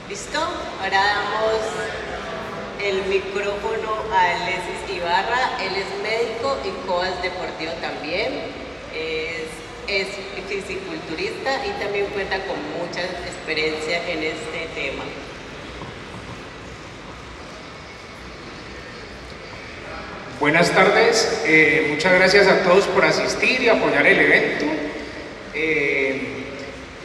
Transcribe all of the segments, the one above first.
¿Listo? Ahora damos el micrófono a Alexis Ibarra. Él es médico y coach deportivo también. Es fisiculturista y también cuenta con mucha experiencia en este tema. Buenas tardes, muchas gracias a todos por asistir y apoyar el evento.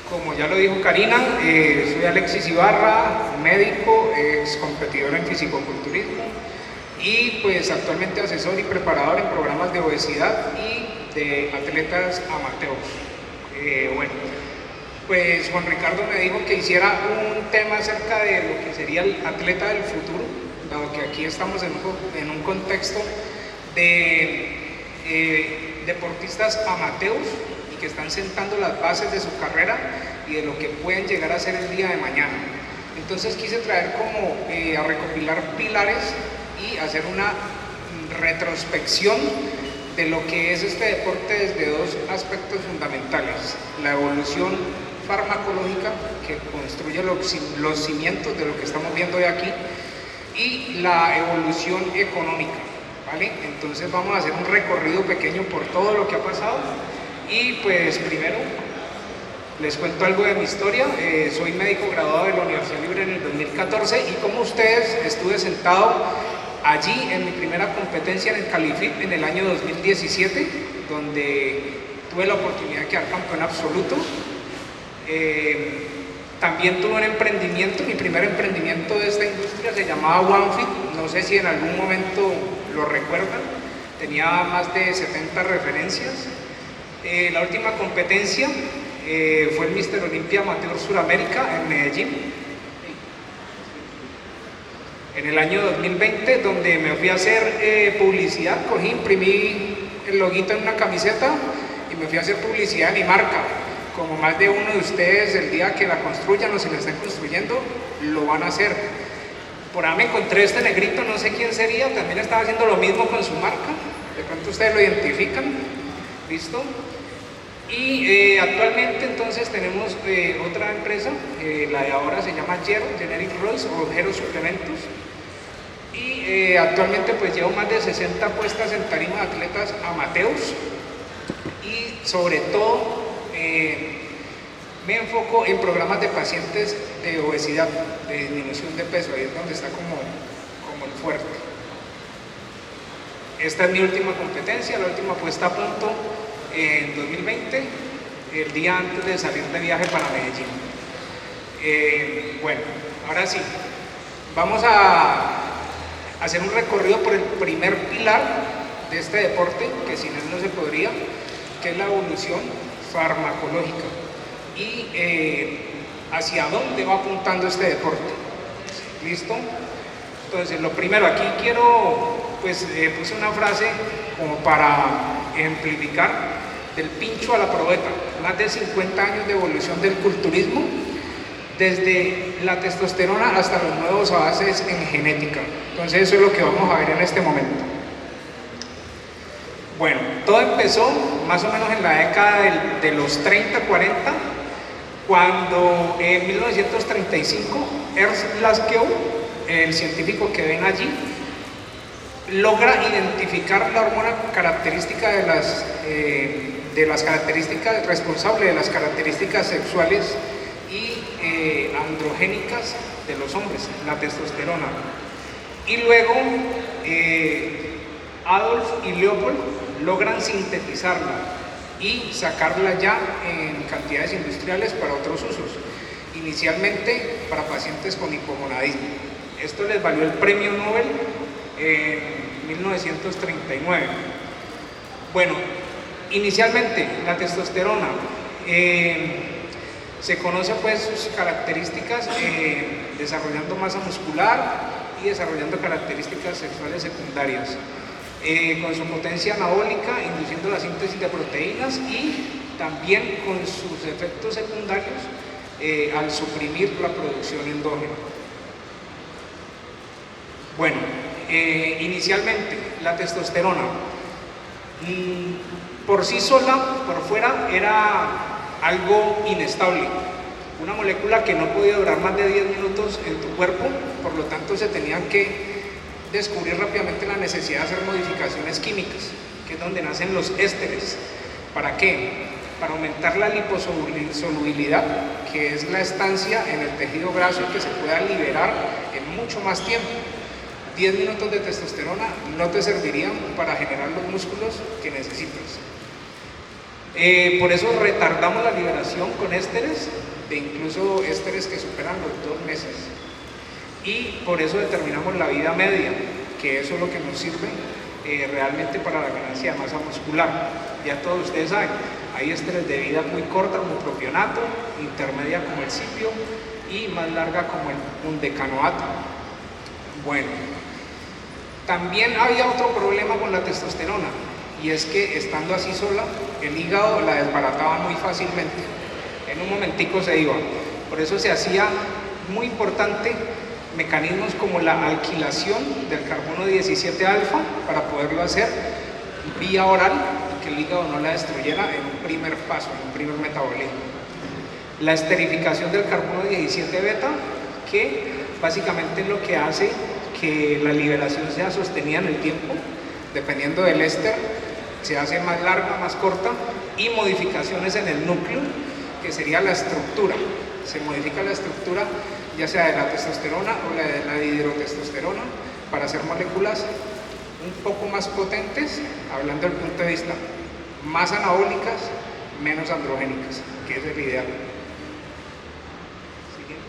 Como ya lo dijo Karina, soy Alexis Ibarra, médico, ex competidor en fisicoculturismo y pues actualmente asesor y preparador en programas de obesidad y de atletas amateurs. Bueno, pues Juan Ricardo me dijo que hiciera un tema acerca de lo que sería el atleta del futuro, dado que aquí estamos en un contexto de deportistas amateurs y que están sentando las bases de su carrera y de lo que pueden llegar a ser el día de mañana. Entonces quise traer como a recopilar pilares y hacer una retrospección de lo que es este deporte desde dos aspectos fundamentales: la evolución farmacológica, que construye los cimientos de lo que estamos viendo hoy aquí, y la evolución económica, ¿vale? Entonces vamos a hacer un recorrido pequeño por todo lo que ha pasado y pues primero les cuento algo de mi historia. Soy médico graduado de la Universidad Libre en el 2014 y como ustedes estuve sentado allí en mi primera competencia en el Califit en el año 2017, donde tuve la oportunidad de quedar campeón absoluto. También tuve un emprendimiento, mi primer emprendimiento de esta industria se llamaba OneFit, no sé si en algún momento lo recuerdan, tenía más de 70 referencias. La última competencia fue el Mr. Olympia Amateur Suramérica en Medellín, en el año 2020, donde me fui a hacer publicidad, imprimí el loguito en una camiseta y me fui a hacer publicidad de mi marca. Como más de uno de ustedes, el día que la construyan o si la están construyendo, lo van a hacer. Por ahí me encontré este negrito, no sé quién sería, también estaba haciendo lo mismo con su marca. De pronto ustedes lo identifican, ¿listo? Y actualmente entonces tenemos otra empresa, la de ahora se llama Gero, Generic Royce o Gero Suplementos. Y actualmente pues llevo más de 60 puestas en tarima de atletas amateurs y sobre todo me enfoco en programas de pacientes de obesidad, de disminución de peso, ahí es donde está como el fuerte. Esta es mi última competencia, la última puesta a punto en 2020, el día antes de salir de viaje para Medellín. Bueno, ahora sí, vamos a hacer un recorrido por el primer pilar de este deporte, que sin él no se podría, que es la evolución farmacológica y hacia dónde va apuntando este deporte. ¿Listo? Entonces, lo primero, aquí quiero, pues puse una frase como para ejemplificar: del pincho a la probeta, más de 50 años de evolución del culturismo, desde la testosterona hasta los nuevos avances en genética. Entonces eso es lo que vamos a ver en este momento. Bueno, todo empezó más o menos en la década de los 30-40, cuando en 1935 Ernst Laskew, el científico que ven allí, logra identificar la hormona característica de las características responsables de las características sexuales y androgénicas de los hombres, la testosterona. Y luego Adolf y Leopold logran sintetizarla y sacarla ya en cantidades industriales para otros usos, inicialmente para pacientes con hipogonadismo. Esto les valió el premio Nobel en 1939. Bueno, inicialmente la testosterona se conoce pues sus características desarrollando masa muscular y desarrollando características sexuales secundarias, con su potencia anabólica induciendo la síntesis de proteínas y también con sus efectos secundarios al suprimir la producción endógena. Bueno, inicialmente la testosterona por sí sola, por fuera, era algo inestable, una molécula que no podía durar más de 10 minutos en tu cuerpo, por lo tanto se tenían que descubrir rápidamente la necesidad de hacer modificaciones químicas, que es donde nacen los ésteres. ¿Para qué? Para aumentar la liposolubilidad, que es la estancia en el tejido graso y que se pueda liberar en mucho más tiempo. 10 minutos de testosterona no te servirían para generar los músculos que necesitas. Por eso retardamos la liberación con ésteres, de incluso ésteres que superan los 2 meses. Y por eso determinamos la vida media, que eso es lo que nos sirve realmente para la ganancia de masa muscular. Ya todos ustedes saben, hay ésteres de vida muy corta como propionato, intermedia como el cipio y más larga como el undecanoato. Bueno, también había otro problema con la testosterona, y es que estando así sola, el hígado la desbarataba muy fácilmente. En un momentico se iba. Por eso se hacía muy importante mecanismos como la alquilación del carbono 17 alfa para poderlo hacer vía oral y que el hígado no la destruyera en un primer paso, en un primer metabolismo. La esterificación del carbono 17 beta, que básicamente es lo que hace que la liberación sea sostenida en el tiempo, dependiendo del éster, se hace más larga, más corta, y modificaciones en el núcleo, que sería la estructura. Se modifica la estructura ya sea de la testosterona o de la dihidrotestosterona para hacer moléculas un poco más potentes, hablando del punto de vista más anabólicas, menos androgénicas, que es el ideal. Siguiente.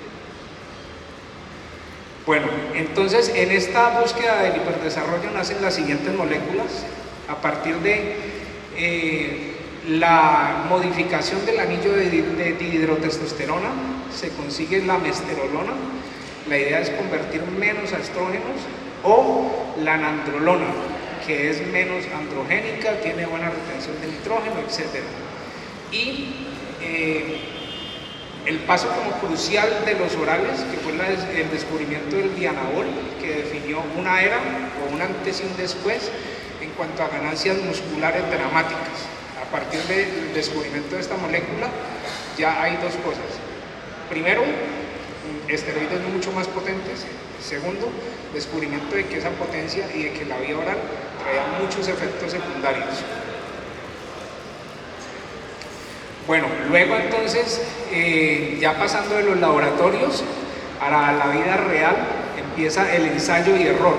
Bueno, entonces en esta búsqueda del hiperdesarrollo nacen las siguientes moléculas a partir de la modificación del anillo de dihidrotestosterona. Se consigue la mesterolona. La idea es convertir menos a estrógenos, o la nandrolona, que es menos androgénica, tiene buena retención de nitrógeno, etc. Y el paso como crucial de los orales, que fue el descubrimiento del dianabol, que definió una era o un antes y un después en cuanto a ganancias musculares dramáticas. A partir del descubrimiento de esta molécula ya hay dos cosas. Primero, esteroides mucho más potentes. Segundo, descubrimiento de que esa potencia y de que la vía oral traía muchos efectos secundarios. Bueno, luego entonces, ya pasando de los laboratorios a la vida real, empieza el ensayo y error.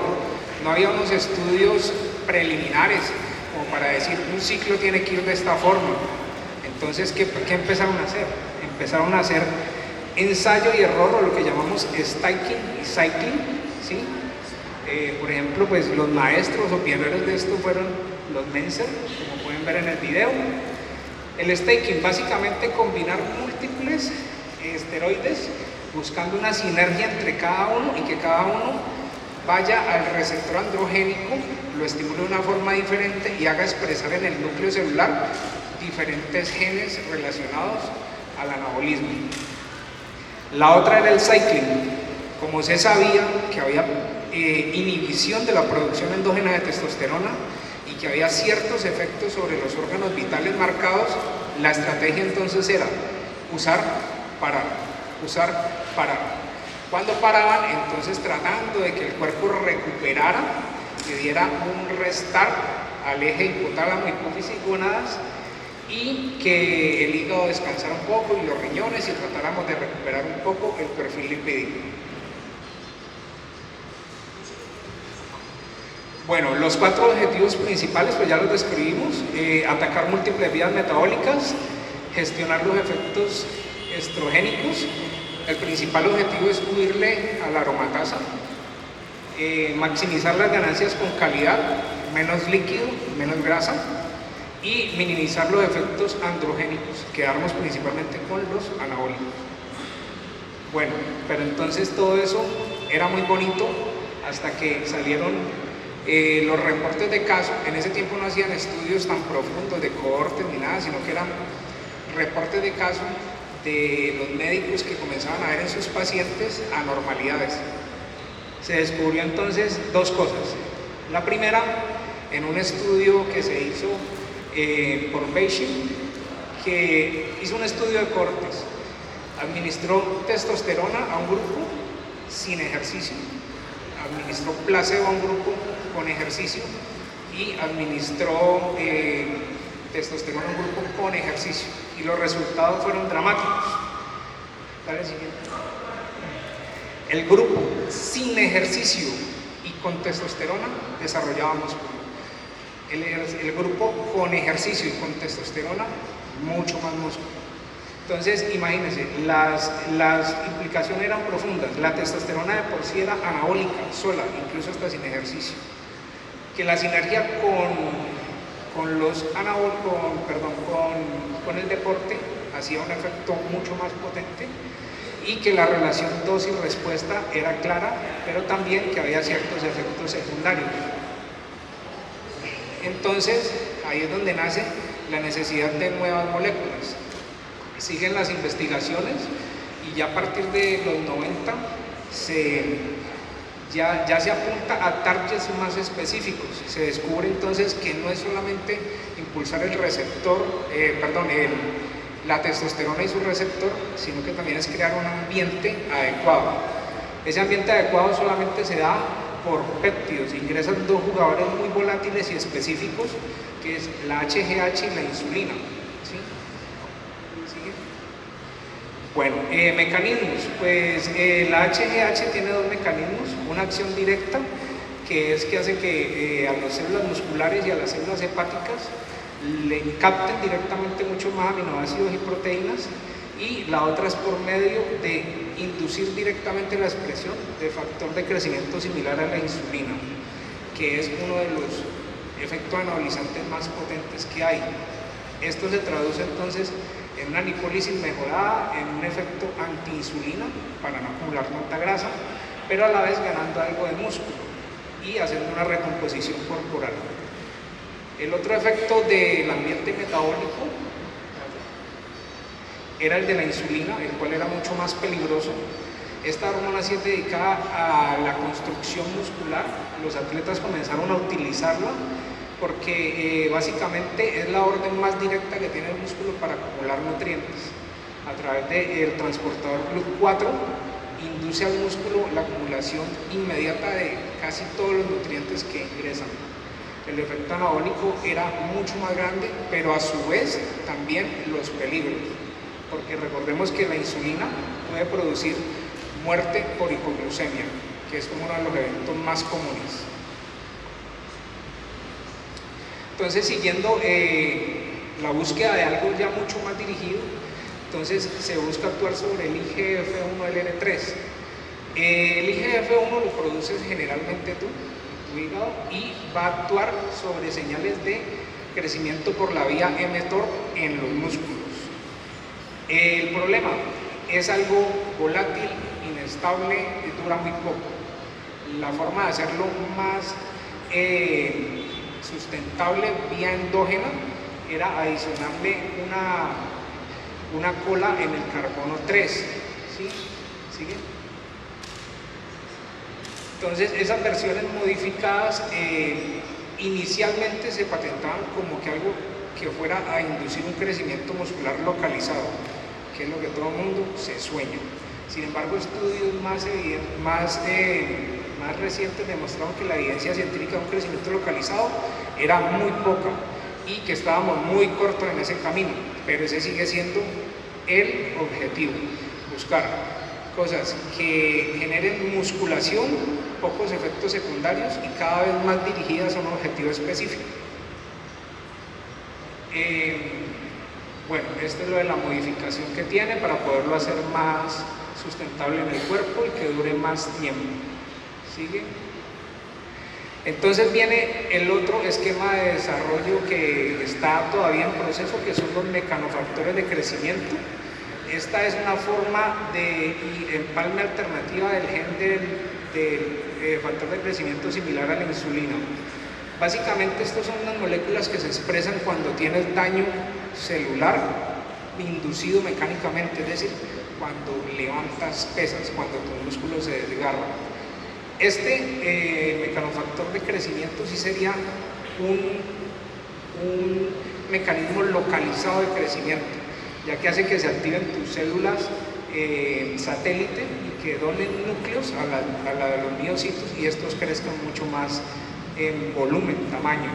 No había unos estudios preliminares como para decir un ciclo tiene que ir de esta forma. Entonces, ¿qué empezaron a hacer? Empezaron a hacer ensayo y error, o lo que llamamos staking y cycling, ¿sí? Por ejemplo, pues los maestros o pioneros de esto fueron los Menzel, como pueden ver en el video. El staking, básicamente combinar múltiples esteroides buscando una sinergia entre cada uno y que cada uno vaya al receptor androgénico, lo estimule de una forma diferente y haga expresar en el núcleo celular diferentes genes relacionados al anabolismo. La otra era el cycling. Como se sabía que había inhibición de la producción endógena de testosterona y que había ciertos efectos sobre los órganos vitales marcados, la estrategia entonces era usar, parar, usar, parar. Cuando paraban, entonces tratando de que el cuerpo recuperara, le diera un restart al eje hipotálamo, hipófisis y gónadas, y que el hígado descansara un poco y los riñones, y tratáramos de recuperar un poco el perfil lipídico. Bueno, los 4 objetivos principales pues ya los describimos: atacar múltiples vías metabólicas, gestionar los efectos estrogénicos. El principal objetivo es huirle a la aromatasa, maximizar las ganancias con calidad, menos líquido, menos grasa, y minimizar los efectos androgénicos, quedarnos principalmente con los anabólicos. Bueno, pero entonces todo eso era muy bonito hasta que salieron los reportes de caso. En ese tiempo no hacían estudios tan profundos de cohortes ni nada, sino que eran reportes de caso de los médicos que comenzaban a ver en sus pacientes anormalidades. Se descubrió entonces 2 cosas. La primera, en un estudio que se hizo por Beijing, que hizo un estudio de cohortes Administró testosterona a un grupo sin ejercicio, administró placebo a un grupo con ejercicio y administró testosterona a un grupo con ejercicio. Y los resultados fueron dramáticos. Dale siguiente. El grupo sin ejercicio y con testosterona desarrollaba músculo. El grupo con ejercicio y con testosterona, mucho más músculo. Entonces, imagínense, las implicaciones eran profundas. La testosterona de por sí era anabólica, sola, incluso hasta sin ejercicio. Que la sinergia con el deporte hacía un efecto mucho más potente, y que la relación dosis-respuesta era clara, pero también que había ciertos efectos secundarios. Entonces, ahí es donde nace la necesidad de nuevas moléculas. Siguen las investigaciones y ya a partir de los 90 ya se apunta a targets más específicos. Se descubre entonces que no es solamente impulsar el receptor, la testosterona y su receptor, sino que también es crear un ambiente adecuado. Ese ambiente adecuado solamente se da por péptidos. Ingresan dos jugadores muy volátiles y específicos, que es la HGH y la insulina. ¿Sí? ¿Sigue? Bueno, mecanismos. Pues la HGH tiene dos mecanismos. Una acción directa, que es que hace que a las células musculares y a las células hepáticas le capten directamente mucho más aminoácidos y proteínas, y la otra es por medio de inducir directamente la expresión de factor de crecimiento similar a la insulina, que es uno de los efectos anabolizantes más potentes que hay. Esto se traduce entonces en una lipólisis mejorada, en un efecto antiinsulina para no acumular tanta grasa, pero a la vez ganando algo de músculo y haciendo una recomposición corporal. El otro efecto del ambiente metabólico era el de la insulina, el cual era mucho más peligroso. Esta hormona sí es dedicada a la construcción muscular. Los atletas comenzaron a utilizarla porque básicamente es la orden más directa que tiene el músculo para acumular nutrientes. A través del transportador GLUT4 induce al músculo la acumulación inmediata de casi todos los nutrientes que ingresan. El efecto anabólico era mucho más grande, pero a su vez también los peligros, porque recordemos que la insulina puede producir muerte por hipoglucemia, que es como uno de los eventos más comunes. Entonces, siguiendo la búsqueda de algo ya mucho más dirigido, entonces se busca actuar sobre el IGF-1 LN3. El IGF-1 lo produces generalmente tú, hígado, y va a actuar sobre señales de crecimiento por la vía mTOR en los músculos. El problema es algo volátil, inestable y dura muy poco. La forma de hacerlo más sustentable vía endógena era adicionarle una cola en el carbono 3. ¿Sí? ¿Sigue? Entonces, esas versiones modificadas inicialmente se patentaban como que algo que fuera a inducir un crecimiento muscular localizado, que es lo que todo el mundo se sueña. Sin embargo, estudios más recientes demostraron que la evidencia científica de un crecimiento localizado era muy poca y que estábamos muy cortos en ese camino, pero ese sigue siendo el objetivo: buscar cosas que generen musculación, pocos efectos secundarios y cada vez más dirigidas a un objetivo específico. Bueno, esto es lo de la modificación que tiene para poderlo hacer más sustentable en el cuerpo y que dure más tiempo. ¿Sigue? Entonces viene el otro esquema de desarrollo que está todavía en proceso, que son los mecanofactores de crecimiento. Esta es una forma de empalme alternativa del gen del factor de crecimiento similar a la insulina. Básicamente estos son unas moléculas que se expresan cuando tienes daño celular inducido mecánicamente, es decir, cuando levantas pesas, cuando tu músculo se desgarra. Este mecanofactor de crecimiento sí sería un mecanismo localizado de crecimiento, ya que hace que se activen tus células satélite y que donen núcleos a la de los miocitos y estos crezcan mucho más en volumen, tamaño.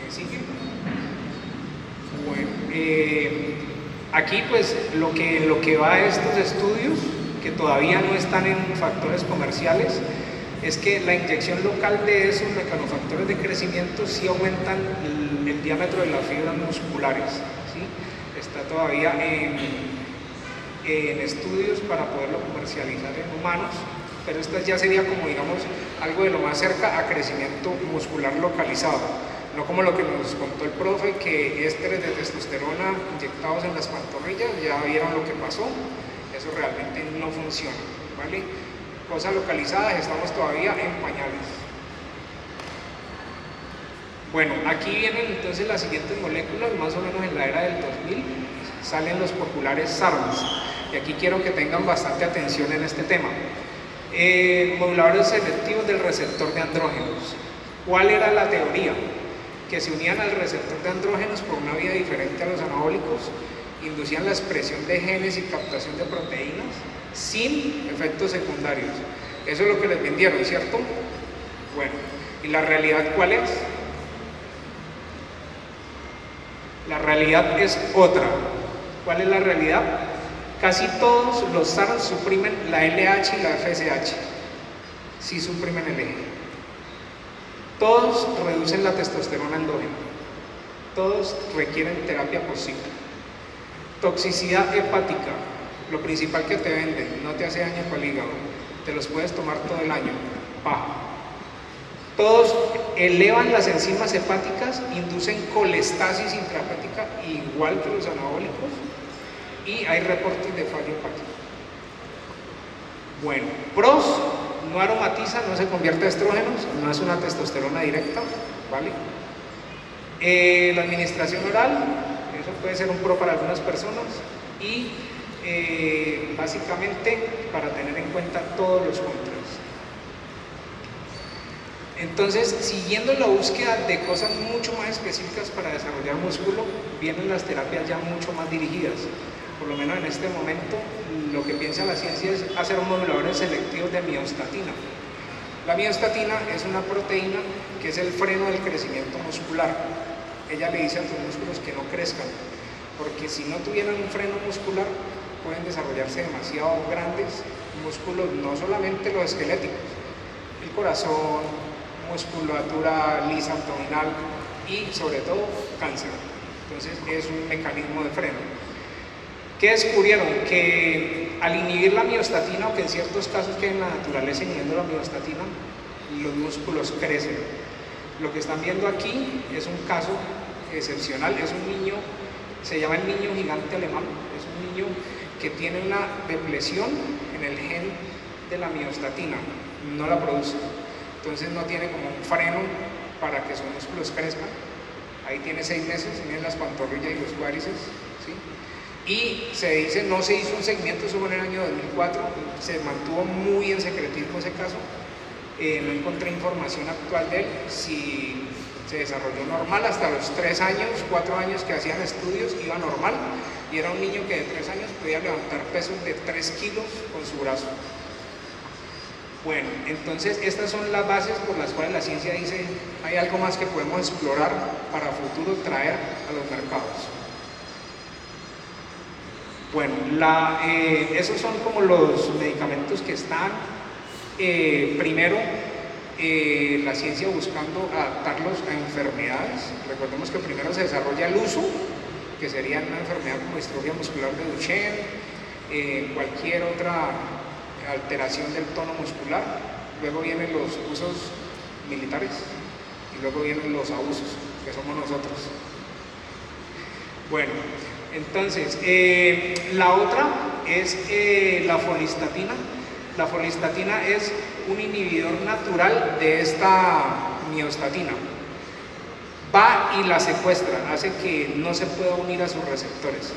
¿Sigue? Bueno, aquí pues lo que va a estos estudios, que todavía no están en factores comerciales, es que la inyección local de esos mecanofactores de crecimiento sí aumentan el diámetro de las fibras musculares, ¿sí? Está todavía en estudios para poderlo comercializar en humanos, pero esta ya sería como, digamos, algo de lo más cerca a crecimiento muscular localizado, no como lo que nos contó el profe, que ésteres de testosterona inyectados en las pantorrillas, ya vieron lo que pasó, eso realmente no funciona, ¿vale? Cosas localizadas, estamos todavía en pañales. Bueno, aquí vienen entonces las siguientes moléculas, más o menos en la era del 2000, salen los populares SARMs, y aquí quiero que tengan bastante atención en este tema. Moduladores selectivos del receptor de andrógenos. ¿Cuál era la teoría? Que se unían al receptor de andrógenos por una vía diferente a los anabólicos, inducían la expresión de genes y captación de proteínas sin efectos secundarios. Eso es lo que les vendieron, ¿cierto? Bueno, ¿y la realidad cuál es? La realidad es otra. ¿Cuál es la realidad? Casi todos los SARM suprimen la LH y la FSH. Sí suprimen el eje. Todos reducen la testosterona endógena. Todos requieren terapia posible. Toxicidad hepática. Lo principal que te venden, no te hace daño para el hígado. Te los puedes tomar todo el año. Paja. Todos elevan las enzimas hepáticas, inducen colestasis intrahepática igual que los anabólicos y hay reportes de fallo hepático. Bueno, pros, no aromatiza, no se convierte a estrógenos, no es una testosterona directa, ¿vale? La administración oral, eso puede ser un pro para algunas personas y básicamente para tener en cuenta todos los contras. Entonces, siguiendo la búsqueda de cosas mucho más específicas para desarrollar músculo, vienen las terapias ya mucho más dirigidas. Por lo menos en este momento, lo que piensa la ciencia es hacer moduladores selectivos de miostatina. La miostatina es una proteína que es el freno del crecimiento muscular. Ella le dice a tus músculos que no crezcan, porque si no tuvieran un freno muscular, pueden desarrollarse demasiado grandes músculos, no solamente los esqueléticos, el corazón, musculatura lisa abdominal y sobre todo cáncer. Entonces es un mecanismo de freno. ¿Qué descubrieron? Que al inhibir la miostatina, o que en ciertos casos que en la naturaleza inhibiendo la miostatina, los músculos crecen. Lo que están viendo aquí es un caso excepcional, es un niño, se llama el niño gigante alemán, es un niño que tiene una depresión en el gen de la miostatina, no la produce. Entonces no tiene como un freno para que sus músculos crezcan. Ahí tiene 6 meses, tienen las pantorrillas y los cuádriceps, ¿sí? Y se dice, no se hizo un seguimiento, eso fue en el año 2004, se mantuvo muy en secretismo ese caso, no encontré información actual de él, si se desarrolló normal, hasta los 3 años, 4 años que hacían estudios, iba normal, y era un niño que de 3 años podía levantar pesos de 3 kilos con su brazo. Bueno, entonces estas son las bases por las cuales la ciencia dice hay algo más que podemos explorar para futuro traer a los mercados. Bueno, esos son como los medicamentos que están, primero, la ciencia buscando adaptarlos a enfermedades. Recordemos que primero se desarrolla el uso, que sería una enfermedad como distrofia muscular de Duchenne, cualquier otra alteración del tono muscular, luego vienen los usos militares y luego vienen los abusos, que somos nosotros. Bueno, entonces, la otra es la folistatina. La folistatina es un inhibidor natural de esta miostatina. Va y la secuestra, hace que no se pueda unir a sus receptores.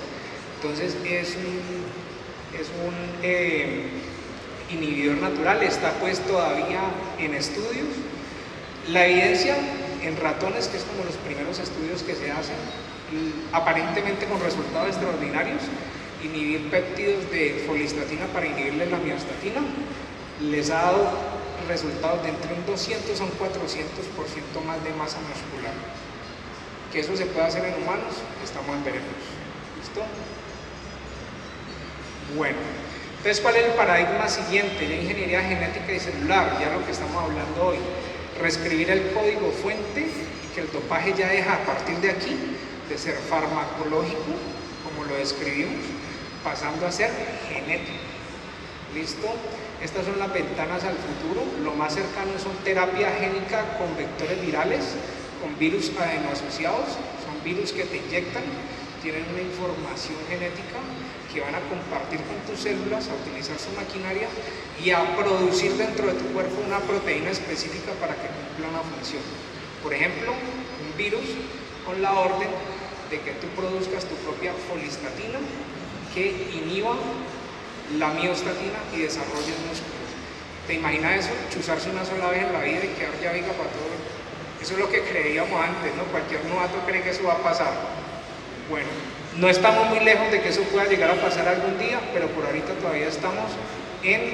Entonces, es un inhibidor natural, está pues todavía en estudios. La evidencia en ratones, que es como los primeros estudios que se hacen, aparentemente con resultados extraordinarios, inhibir péptidos de folistatina para inhibirle la miostatina, les ha dado resultados de entre un 200 a un 400% más de masa muscular. Que eso se puede hacer en humanos, estamos en veremos. ¿Listo? Bueno, entonces, ¿cuál es el paradigma siguiente? Ya ingeniería genética y celular, ya lo que estamos hablando hoy. Reescribir el código fuente y que el dopaje ya deja a partir de aquí de ser farmacológico, como lo describimos, pasando a ser genético. ¿Listo? Estas son las ventanas al futuro. Lo más cercano son terapia génica con vectores virales, con virus adenoasociados. Son virus que te inyectan, tienen una información genética que van a compartir con tus células, a utilizar su maquinaria y a producir dentro de tu cuerpo una proteína específica para que cumpla una función. Por ejemplo, un virus con la orden de que tú produzcas tu propia folistatina que inhiba la miostatina y desarrolle músculos. ¿Te imaginas eso? Chuzarse una sola vez en la vida y quedar ya viga para todo. Eso es lo que creíamos antes, ¿no? Cualquier novato cree que eso va a pasar. Bueno, no estamos muy lejos de que eso pueda llegar a pasar algún día, pero por ahorita todavía estamos en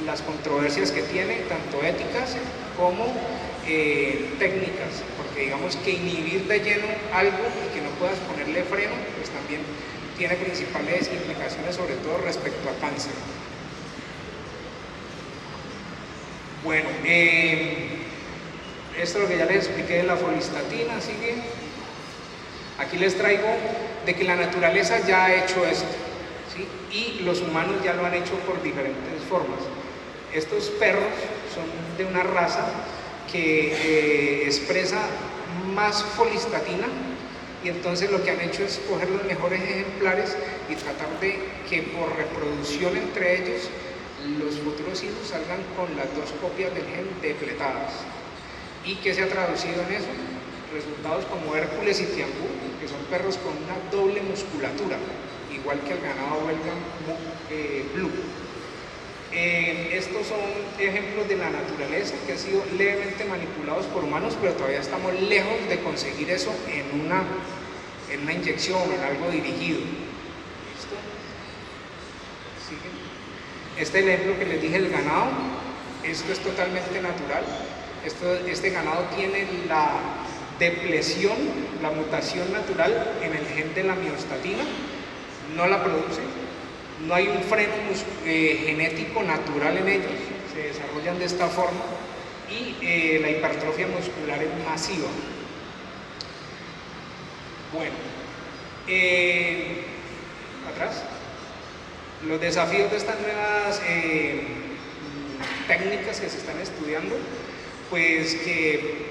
las controversias que tiene, tanto éticas como técnicas, porque digamos que inhibir de lleno algo y que no puedas ponerle freno, pues también tiene principales implicaciones, sobre todo respecto a cáncer. Bueno, esto es lo que ya les expliqué de la folistatina, sigue. Aquí les traigo de que la naturaleza ya ha hecho esto, ¿sí? Y los humanos ya lo han hecho por diferentes formas. Estos perros son de una raza que expresa más folistatina, y entonces lo que han hecho es coger los mejores ejemplares y tratar de que por reproducción entre ellos los futuros hijos salgan con las dos copias del gen depletadas. ¿Y qué se ha traducido en eso? Resultados como Hércules y Tiambú, que son perros con una doble musculatura, igual que el ganado belga Blue. Estos son ejemplos de la naturaleza que han sido levemente manipulados por humanos, pero todavía estamos lejos de conseguir eso en una inyección, en algo dirigido. ¿Listo? ¿Sigue? Este ejemplo que les dije, el ganado, esto es totalmente natural. Este ganado tiene la depresión, la mutación natural en el gen de la miostatina, no la produce. No hay un freno genético natural en ellos, se desarrollan de esta forma y la hipertrofia muscular es masiva. Bueno, atrás. Los desafíos de estas nuevas técnicas que se están estudiando, pues que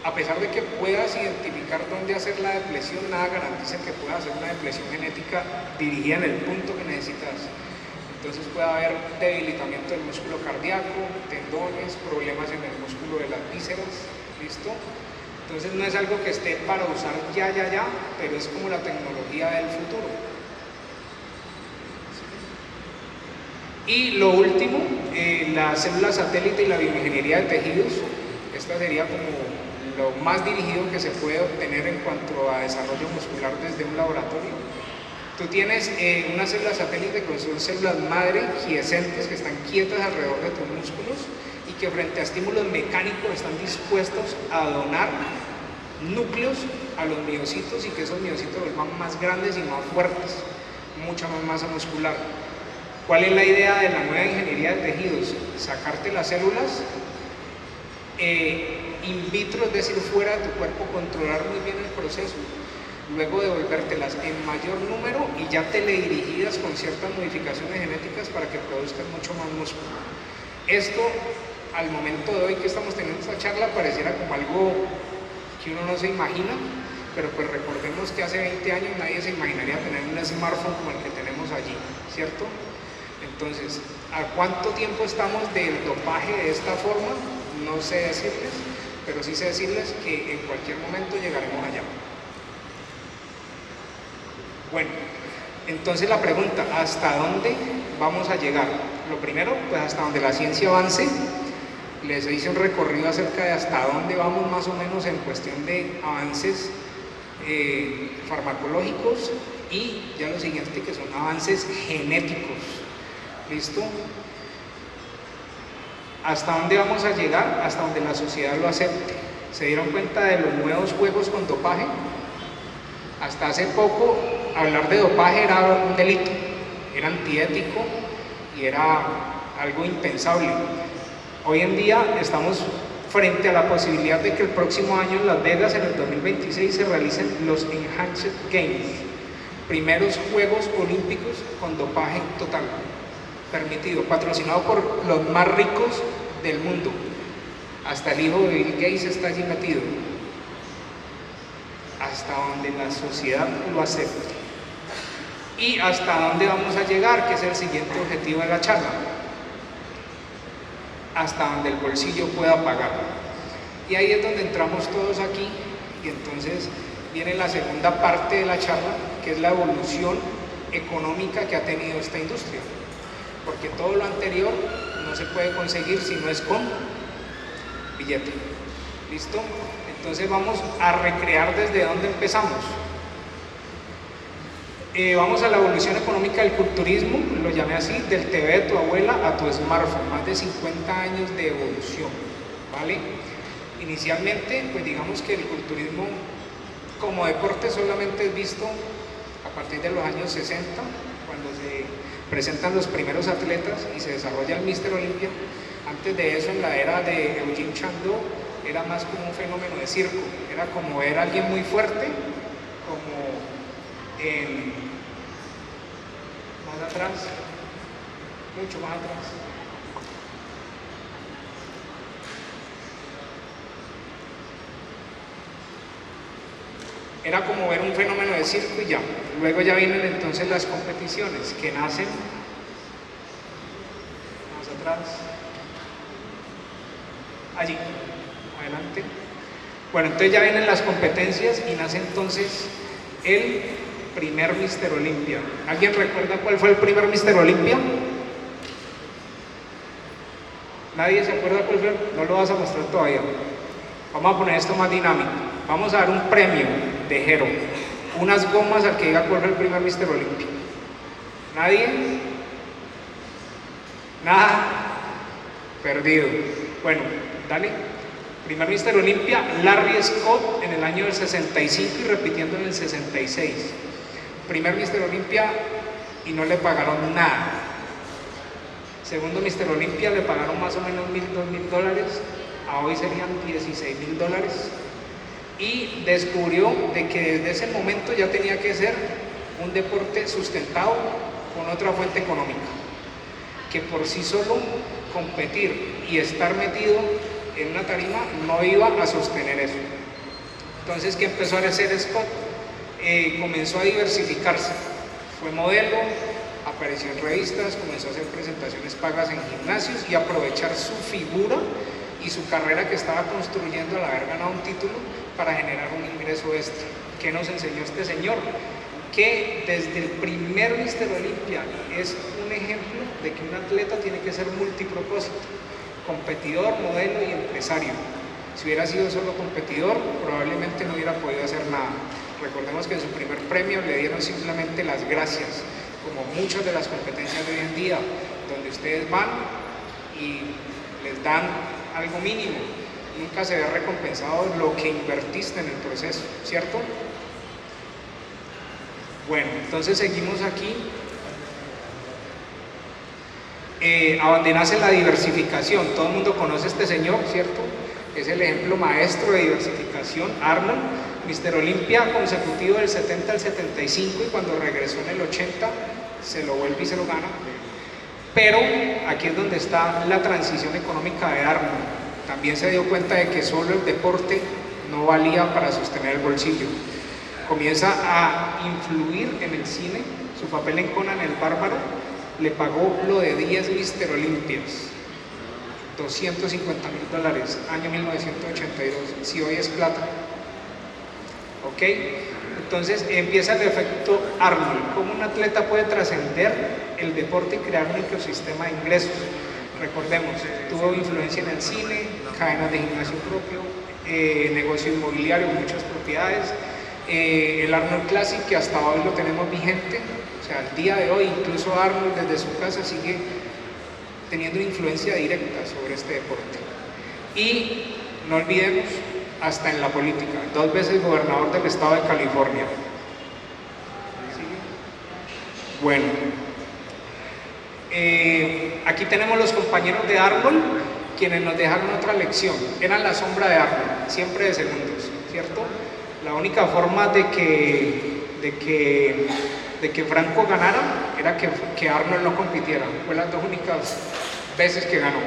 a pesar de que puedas identificar dónde hacer la depresión, nada garantiza que puedas hacer una depresión genética dirigida en el punto que necesitas. Entonces puede haber debilitamiento del músculo cardíaco, tendones, problemas en el músculo de las vísceras, ¿listo? Entonces no es algo que esté para usar ya, pero es como la tecnología del futuro. Y lo último, la célula satélite y la bioingeniería de tejidos. Esta sería como lo más dirigido que se puede obtener en cuanto a desarrollo muscular desde un laboratorio. Tú tienes una célula satélite que son células madre quiescentes que están quietas alrededor de tus músculos y que frente a estímulos mecánicos están dispuestos a donar núcleos a los miocitos y que esos miocitos vuelvan más grandes y más fuertes, mucha más masa muscular. ¿Cuál es la idea de la nueva ingeniería de tejidos? Sacarte las células in vitro, es decir, fuera de tu cuerpo, controlar muy bien el proceso, luego devolvértelas en mayor número y ya teledirigidas con ciertas modificaciones genéticas para que produzcan mucho más músculo. Esto, al momento de hoy que estamos teniendo esta charla, pareciera como algo que uno no se imagina, pero pues recordemos que hace 20 años nadie se imaginaría tener un smartphone como el que tenemos allí, ¿cierto? Entonces, ¿a cuánto tiempo estamos del dopaje de esta forma? No sé decirles, pero sí sé decirles que en cualquier momento llegaremos allá. Bueno, entonces la pregunta, ¿hasta dónde vamos a llegar? Lo primero, pues hasta donde la ciencia avance. Les hice un recorrido acerca de hasta dónde vamos más o menos en cuestión de avances farmacológicos Y ya lo siguiente, que son avances genéticos. ¿Listo? ¿Hasta dónde vamos a llegar? Hasta donde la sociedad lo acepte. ¿Se dieron cuenta de los nuevos juegos con dopaje? Hasta hace poco hablar de dopaje era un delito, era antiético y era algo impensable. Hoy en día estamos frente a la posibilidad de que el próximo año en Las Vegas, en el 2026, se realicen los Enhanced Games, primeros Juegos Olímpicos con dopaje total, permitido, patrocinado por los más ricos del mundo. Hasta el hijo de Bill Gates está allí metido. Hasta donde la sociedad lo acepte. Y hasta dónde vamos a llegar, que es el siguiente objetivo de la charla. Hasta donde el bolsillo pueda pagar. Y ahí es donde entramos todos aquí, y entonces viene la segunda parte de la charla, que es la evolución económica que ha tenido esta industria. Porque todo lo anterior no se puede conseguir si no es con billete. ¿Listo? Entonces vamos a recrear desde donde empezamos. Vamos a la evolución económica del culturismo, lo llamé así, del TV de tu abuela a tu smartphone, más de 50 años de evolución, ¿vale? Inicialmente, pues digamos que el culturismo como deporte solamente es visto a partir de los años 60, cuando se presentan los primeros atletas y se desarrolla el Mister Olympia. Antes de eso, en la era de Eugene Chandos, era más como un fenómeno de circo, era como ver a alguien muy fuerte, como más atrás, mucho más atrás. Era como ver un fenómeno de circo y ya. Luego ya vienen entonces las competiciones que nacen más atrás, allí, adelante. Bueno, entonces ya vienen las competencias y nace entonces el primer Mister Olympia. ¿Alguien recuerda cuál fue el primer Mister Olympia? ¿Nadie se acuerda cuál fue? No lo vas a mostrar todavía. Vamos a poner esto más dinámico. Vamos a dar un premio de Jero, unas gomas al que diga cuál fue el primer Mister Olympia. ¿Nadie? ¿Nada? Perdido. Bueno, dale. Primer Mister Olympia, Larry Scott en el año del 65 y repitiendo en el 66. Primer Mister Olympia y no le pagaron nada. Segundo Mister Olympia le pagaron más o menos $1,000, $2,000. A hoy serían $16,000. Y descubrió de que desde ese momento ya tenía que ser un deporte sustentado con otra fuente económica, que por sí solo competir y estar metido en una tarima no iba a sostener eso. Entonces, ¿qué empezó a hacer Scott? Comenzó a diversificarse, fue modelo, apareció en revistas, comenzó a hacer presentaciones pagas en gimnasios y aprovechar su figura y su carrera que estaba construyendo al haber ganado un título para generar un ingreso extra. ¿Qué nos enseñó este señor? Que desde el primer Mister Olympia es un ejemplo de que un atleta tiene que ser multipropósito, competidor, modelo y empresario. Si hubiera sido solo competidor, probablemente no hubiera podido hacer nada. Recordemos que en su primer premio le dieron simplemente las gracias, como muchas de las competencias de hoy en día, donde ustedes van y les dan algo mínimo, nunca se ve recompensado lo que invertiste en el proceso, ¿cierto? Bueno, entonces seguimos aquí. A donde nace la diversificación, todo el mundo conoce a este señor, ¿cierto? Es el ejemplo maestro de diversificación, Arnold, Mister Olympia consecutivo del 70 al 75 y cuando regresó en el 80 se lo vuelve y se lo gana. Pero aquí es donde está la transición económica de Arnold. También se dio cuenta de que solo el deporte no valía para sostener el bolsillo. Comienza a influir en el cine, su papel en Conan el Bárbaro le pagó lo de 10 Mister Olympias, $250,000, año 1982, si hoy es plata. ¿Ok? Entonces empieza el efecto Arnold, cómo un atleta puede trascender el deporte y crear un ecosistema de ingresos. Recordemos, tuvo influencia en el cine, cadenas de gimnasio propio, negocio inmobiliario, muchas propiedades, El Arnold Classic, que hasta hoy lo tenemos vigente, o sea, al día de hoy, incluso Arnold desde su casa sigue teniendo una influencia directa sobre este deporte. Y no olvidemos, hasta en la política, 2 veces gobernador del estado de California. Bueno, aquí tenemos los compañeros de Arnold, quienes nos dejaron otra lección. Eran la sombra de Arnold, siempre de segundos, ¿cierto? La única forma de que Franco ganara era que Arnold no compitiera. Fue las 2 únicas veces que ganó.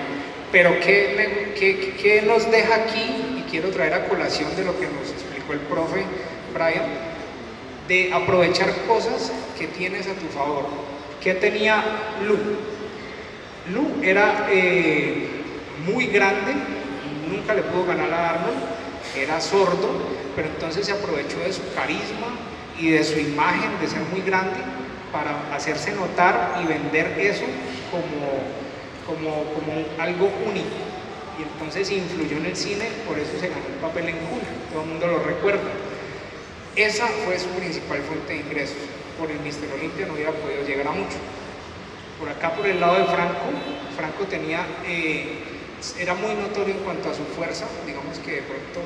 Pero ¿qué nos deja aquí? Y quiero traer a colación de lo que nos explicó el profe Brian, de aprovechar cosas que tienes a tu favor. ¿Qué tenía Lu? Lu era muy grande, nunca le pudo ganar a Arnold, era sordo, pero entonces se aprovechó de su carisma y de su imagen de ser muy grande para hacerse notar y vender eso como algo único. Y entonces influyó en el cine, por eso se ganó el papel en Hulk, todo el mundo lo recuerda. Esa fue su principal fuente de ingresos. Por el Mister Olympia no hubiera podido llegar a mucho. Por acá, por el lado de Franco tenía, era muy notorio en cuanto a su fuerza, digamos que de pronto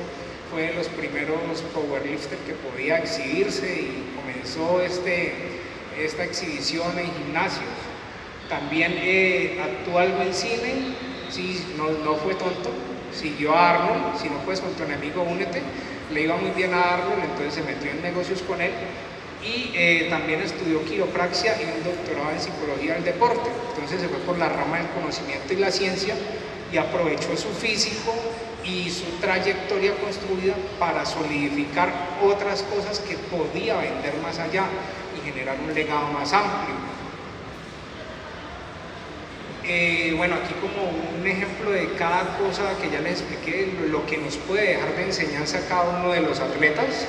fue de los primeros powerlifters que podía exhibirse y comenzó esta exhibición en gimnasios. También actuó algo en cine, sí, no fue tonto, siguió a Arnold, si no puedes con tu enemigo únete, le iba muy bien a Arnold, entonces se metió en negocios con él y también estudió quiropraxia y un doctorado en psicología del deporte, entonces se fue por la rama del conocimiento y la ciencia y aprovechó su físico y su trayectoria construida para solidificar otras cosas que podía vender más allá y generar un legado más amplio. Bueno, aquí como un ejemplo de cada cosa que ya les expliqué, lo que nos puede dejar de enseñanza a cada uno de los atletas.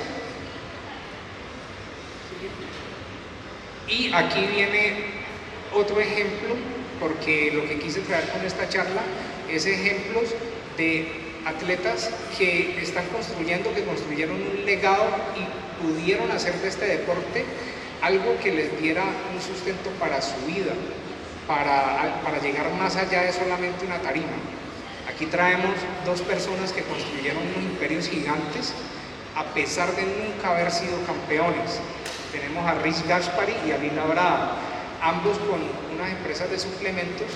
Y aquí viene otro ejemplo, porque lo que quise traer con esta charla es ejemplos de atletas que están construyendo, que construyeron un legado y pudieron hacer de este deporte algo que les diera un sustento para su vida, para llegar más allá de solamente una tarima. Aquí traemos 2 personas que construyeron unos imperios gigantes a pesar de nunca haber sido campeones. Tenemos a Rhys Gaspari y a Lila Brada, ambos con unas empresas de suplementos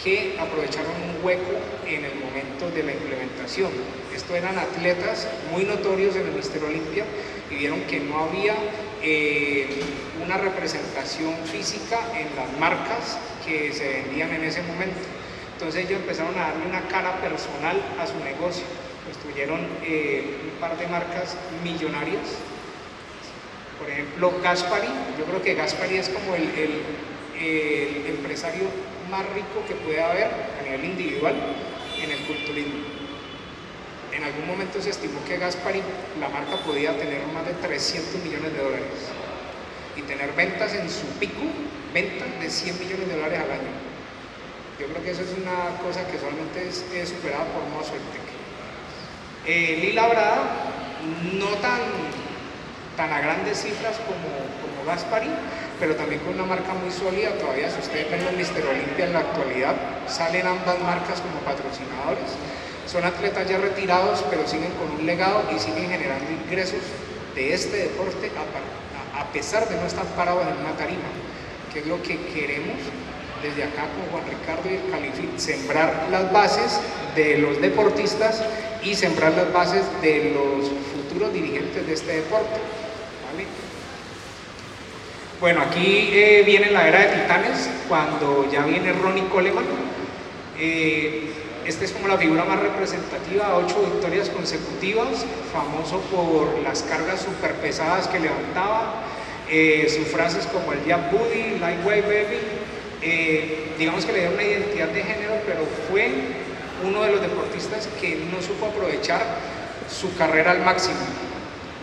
que aprovecharon un hueco en el momento de la implementación. Estos eran atletas muy notorios en el Mister Olympia y vieron que no había una representación física en las marcas que se vendían en ese momento. Entonces ellos empezaron a darle una cara personal a su negocio. Construyeron un par de marcas millonarias. Por ejemplo, Gaspari, yo creo que Gaspari es como el empresario más rico que puede haber a nivel individual en el culturismo. En algún momento se estimó que Gaspari, la marca, podía tener más de $300 millones y tener ventas en su pico, ventas de $100 millones al año. Yo creo que eso es una cosa que solamente es superada por Muscle-Tech. Lila Brada, no tan a grandes cifras como Gaspari, pero también con una marca muy sólida. Todavía, si ustedes ven el Mister Olympia en la actualidad, salen ambas marcas como patrocinadores. Son atletas ya retirados, pero siguen con un legado y siguen generando ingresos de este deporte a pesar de no estar parados en una tarima, que es lo que queremos desde acá con Juan Ricardo y el Califit: sembrar las bases de los deportistas y sembrar las bases de los futuros dirigentes de este deporte. ¿Vale? Bueno, aquí viene la era de titanes, cuando ya viene Ronnie Coleman. Esta es como la figura más representativa, 8 victorias consecutivas, famoso por las cargas súper pesadas que levantaba, sus frases como el Jab Booty, Lightweight Baby, digamos que le dio una identidad de género, pero fue uno de los deportistas que no supo aprovechar su carrera al máximo,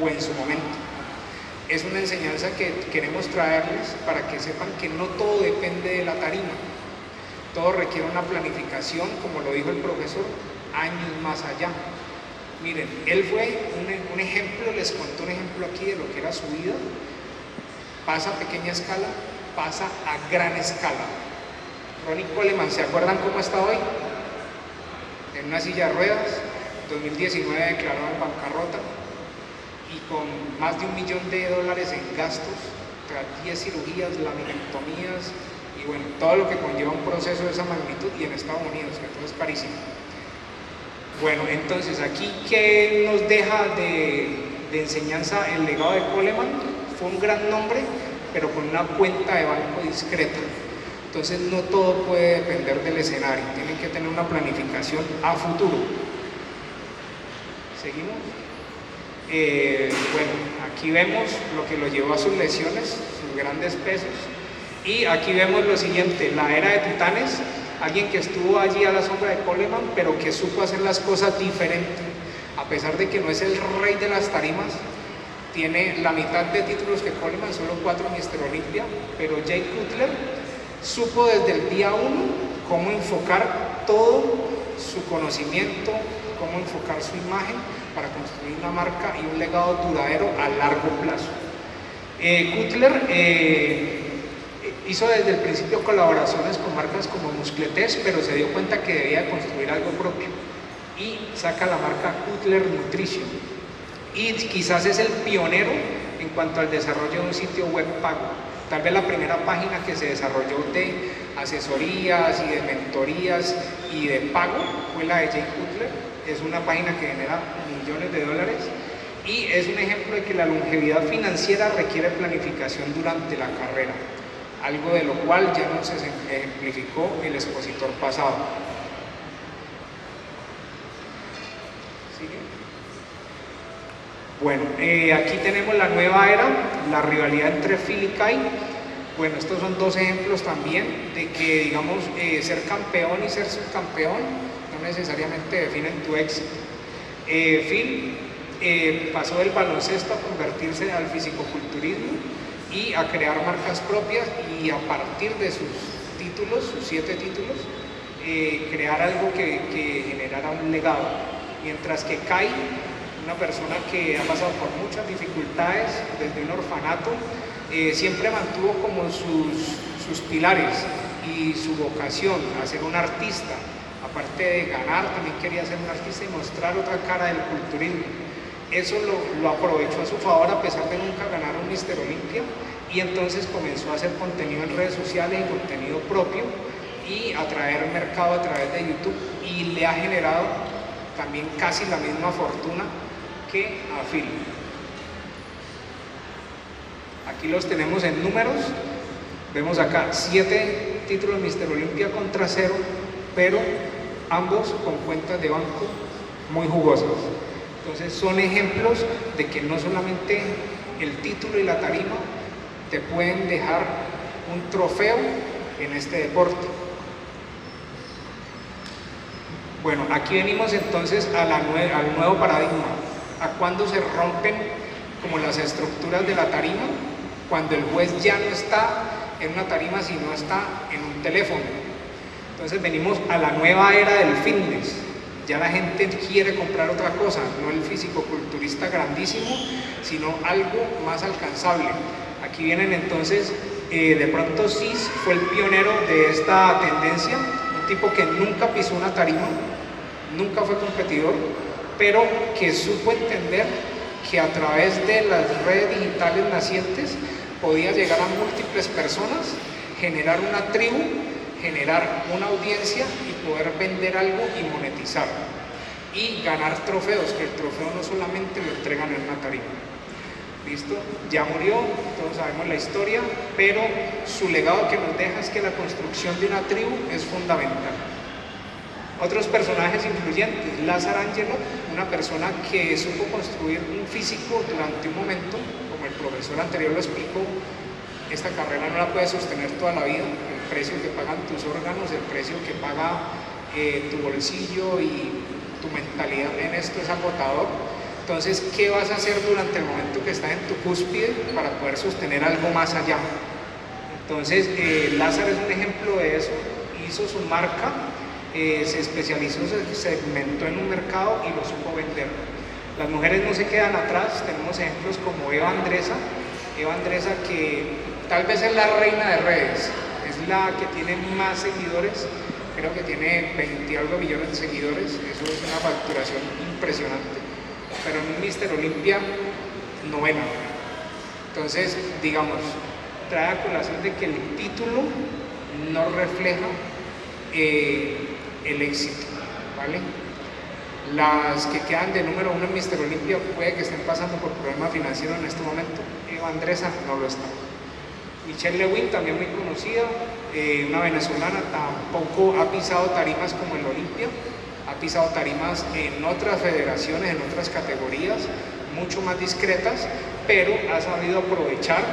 o en su momento. Es una enseñanza que queremos traerles para que sepan que no todo depende de la tarima. Todo requiere una planificación, como lo dijo el profesor, años más allá. Miren, él fue un un ejemplo, les cuento un ejemplo aquí de lo que era su vida. Pasa a pequeña escala, pasa a gran escala. Ronnie Coleman, ¿se acuerdan cómo está hoy? En una silla de ruedas, 2019 declarado en bancarrota y con más de $1 millón en gastos, tras 10 cirugías, laminectomías y bueno, todo lo que conlleva un proceso de esa magnitud y en Estados Unidos, que todo es carísimo. Bueno, entonces aquí, ¿qué nos deja de enseñanza el legado de Coleman? Fue un gran nombre, pero con una cuenta de banco discreta. Entonces no todo puede depender del escenario, tienen que tener una planificación a futuro. ¿Seguimos? Bueno, aquí vemos lo que lo llevó a sus lesiones, sus grandes pesos. Y aquí vemos lo siguiente, la era de Titanes, alguien que estuvo allí a la sombra de Coleman, pero que supo hacer las cosas diferentes. A pesar de que no es el rey de las tarimas, tiene la mitad de títulos que Coleman, solo 4 Mr. Olympia, pero Jay Cutler supo desde el día 1 cómo enfocar todo su conocimiento, cómo enfocar su imagen para construir una marca y un legado duradero a largo plazo. Cutler hizo desde el principio colaboraciones con marcas como Muscletés, pero se dio cuenta que debía construir algo propio y saca la marca Cutler Nutrition. Y quizás es el pionero en cuanto al desarrollo de un sitio web pago. Tal vez la primera página que se desarrolló de asesorías y de mentorías y de pago fue la de Jay Cutler. Es una página que genera $millones y es un ejemplo de que la longevidad financiera requiere planificación durante la carrera, algo de lo cual ya nos ejemplificó el expositor pasado. ¿Sigue? Bueno, aquí tenemos la nueva era, la rivalidad entre Phil y Kai. Bueno, estos son dos ejemplos también de que, digamos, ser campeón y ser subcampeón no necesariamente definen tu éxito. Phil pasó del baloncesto a convertirse al fisicoculturismo y a crear marcas propias y a partir de sus títulos, sus 7 títulos, crear algo que generara un legado. Mientras que Kai, una persona que ha pasado por muchas dificultades desde un orfanato, siempre mantuvo como sus pilares y su vocación a ser un artista. Aparte de ganar, también quería ser un artista y mostrar otra cara del culturismo. Eso lo aprovechó a su favor a pesar de nunca ganar un Mr. Olympia y entonces comenzó a hacer contenido en redes sociales y contenido propio y atraer mercado a través de YouTube y le ha generado también casi la misma fortuna que a Phil. Aquí los tenemos en números, vemos acá 7 títulos de Mr. Olympia contra 0, pero ambos con cuentas de banco muy jugosas. Entonces son ejemplos de que no solamente el título y la tarima te pueden dejar un trofeo en este deporte. Bueno, aquí venimos entonces al nuevo paradigma, a cuando se rompen como las estructuras de la tarima, cuando el juez ya no está en una tarima sino está en un teléfono. Entonces venimos a la nueva era del fitness. Ya la gente quiere comprar otra cosa, no el fisicoculturista grandísimo, sino algo más alcanzable. Aquí vienen entonces, de pronto Cis fue el pionero de esta tendencia, un tipo que nunca pisó una tarima, nunca fue competidor, pero que supo entender que a través de las redes digitales nacientes podía llegar a múltiples personas, generar una tribu, generar una audiencia y poder vender algo y monetizar y ganar trofeos, que el trofeo no solamente lo entregan en una tarima. ¿Listo? Ya murió, todos sabemos la historia, pero su legado que nos deja es que la construcción de una tribu es fundamental. Otros personajes influyentes, Lázaro Angelo, una persona que supo construir un físico durante un momento, como el profesor anterior lo explicó. Esta carrera no la puedes sostener toda la vida, el precio que pagan tus órganos, el precio que paga tu bolsillo y tu mentalidad en esto es agotador. Entonces, ¿qué vas a hacer durante el momento que estás en tu cúspide para poder sostener algo más allá? Entonces, Lázaro es un ejemplo de eso, hizo su marca, se especializó, se segmentó en un mercado y lo supo vender. Las mujeres no se quedan atrás, tenemos ejemplos como Eva Andresa, que tal vez es la reina de redes, es la que tiene más seguidores, creo que tiene 20 y algo millones de seguidores, eso es una facturación impresionante, pero en un Mister Olympia novena. Entonces, digamos, trae a colación de que el título no refleja el éxito, ¿vale? Las que quedan de número 1 en Mister Olympia puede que estén pasando por problemas financieros en este momento. Eva Andresa no lo está. Michelle Lewin, también muy conocida, una venezolana, tampoco ha pisado tarimas como en Olimpia, ha pisado tarimas en otras federaciones, en otras categorías, mucho más discretas, pero ha sabido aprovechar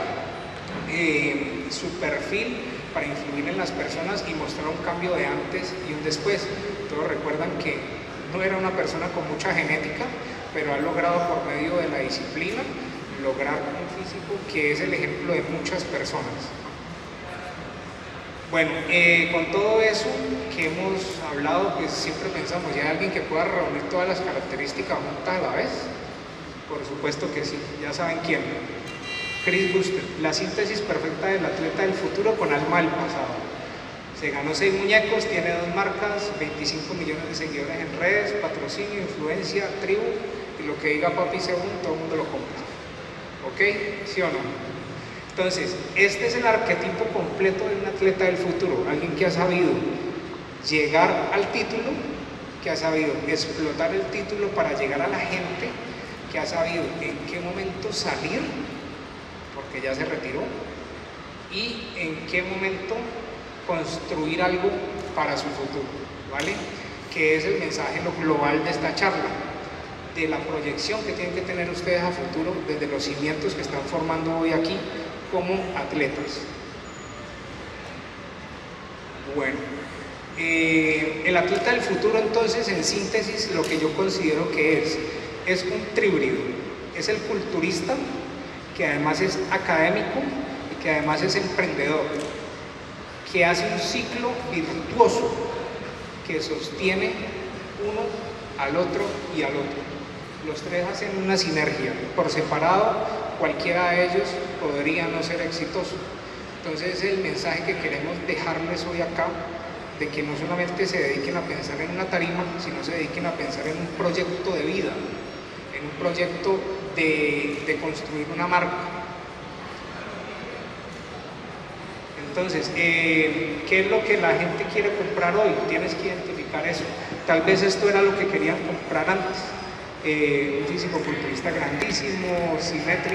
su perfil para influir en las personas y mostrar un cambio de antes y un después. Todos recuerdan que no era una persona con mucha genética, pero ha logrado por medio de la disciplina lograr un físico que es el ejemplo de muchas personas. Bueno, con todo eso que hemos hablado, pues siempre pensamos, ¿y hay alguien que pueda reunir todas las características juntas a la vez? Por supuesto que sí, ya saben quién. Chris Buster, la síntesis perfecta del atleta del futuro con alma del pasado. Se ganó 6 muñecos, tiene 2 marcas, 25 millones de seguidores en redes, patrocinio, influencia, tribu, y lo que diga papi según, todo el mundo lo compra. ¿Ok? ¿Sí o no? Entonces, este es el arquetipo completo de un atleta del futuro, alguien que ha sabido llegar al título, que ha sabido explotar el título para llegar a la gente, que ha sabido en qué momento salir, porque ya se retiró, y en qué momento construir algo para su futuro, ¿vale? Que es el mensaje global de esta charla, de la proyección que tienen que tener ustedes a futuro desde los cimientos que están formando hoy aquí como atletas. Bueno, el atleta del futuro entonces, en síntesis, lo que yo considero que es un tríbrido, es el culturista que además es académico y que además es emprendedor, que hace un ciclo virtuoso que sostiene uno al otro y al otro. Los tres hacen una sinergia. Por separado, cualquiera de ellos podría no ser exitoso. Entonces, el mensaje que queremos dejarles hoy acá, de que no solamente se dediquen a pensar en una tarima, sino se dediquen a pensar en un proyecto de vida, en un proyecto de construir una marca. Entonces, ¿qué es lo que la gente quiere comprar hoy? Tienes que identificar eso. Tal vez esto era lo que querían comprar antes. Un físico-culturista grandísimo, simétrico,